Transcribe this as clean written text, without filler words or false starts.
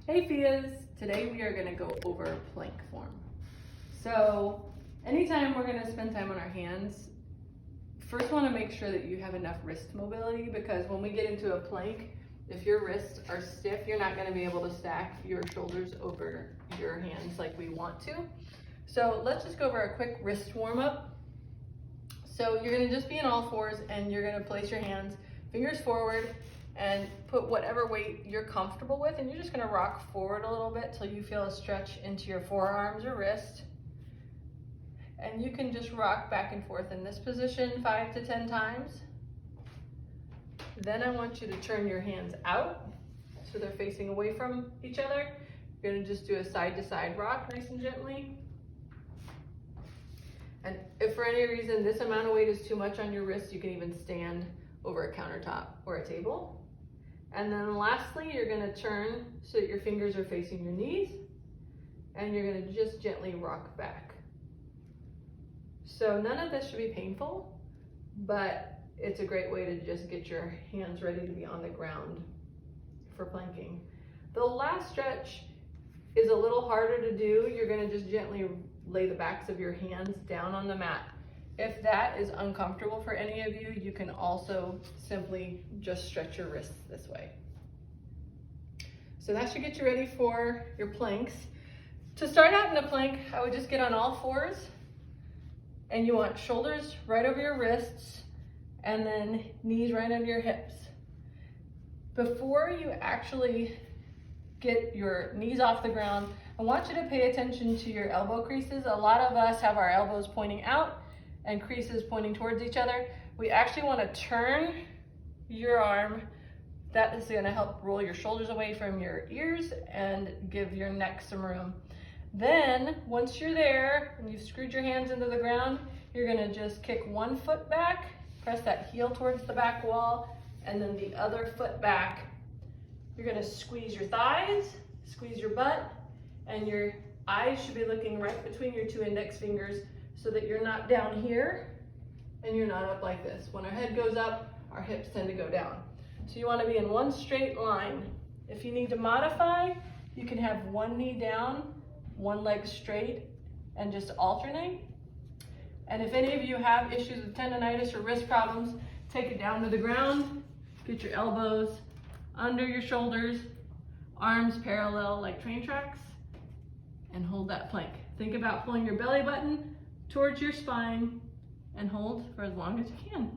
Hey Fias! Today we are going to go over plank form. So anytime we're going to spend time on our hands, first want to make sure that you have enough wrist mobility, because when we get into a plank, if your wrists are stiff, you're not going to be able to stack your shoulders over your hands like we want to. So let's just go over a quick wrist warm up. So you're going to just be in all fours and you're going to place your hands, fingers forward, and put whatever weight you're comfortable with, and you're just going to rock forward a little bit till you feel a stretch into your forearms or wrist. And you can just rock back and forth in this position 5 to 10 times. Then I want you to turn your hands out so they're facing away from each other. You're going to just do a side to side rock nice and gently. And if for any reason this amount of weight is too much on your wrist, you can even stand over a countertop or a table. And then lastly, you're going to turn so that your fingers are facing your knees, and you're going to just gently rock back. So none of this should be painful, but it's a great way to just get your hands ready to be on the ground for planking. The last stretch is a little harder to do. You're going to just gently lay the backs of your hands down on the mat. If that is uncomfortable for any of you, you can also simply just stretch your wrists this way. So that should get you ready for your planks. To start out in a plank, I would just get on all fours, and you want shoulders right over your wrists and then knees right under your hips. Before you actually get your knees off the ground, I want you to pay attention to your elbow creases. A lot of us have our elbows pointing out and creases pointing towards each other. We actually want to turn your arm. That is going to help roll your shoulders away from your ears and give your neck some room. Then once you're there and you've screwed your hands into the ground, you're going to just kick one foot back, press that heel towards the back wall, and then the other foot back. You're going to squeeze your thighs, squeeze your butt, and your eyes should be looking right between your two index fingers, so that you're not down here and you're not up like this. When our head goes up, our hips tend to go down. So you want to be in one straight line. If you need to modify, you can have one knee down, one leg straight, and just alternate. And if any of you have issues with tendonitis or wrist problems, take it down to the ground, get your elbows under your shoulders, arms parallel like train tracks, and hold that plank. Think about pulling your belly button towards your spine and hold for as long as you can.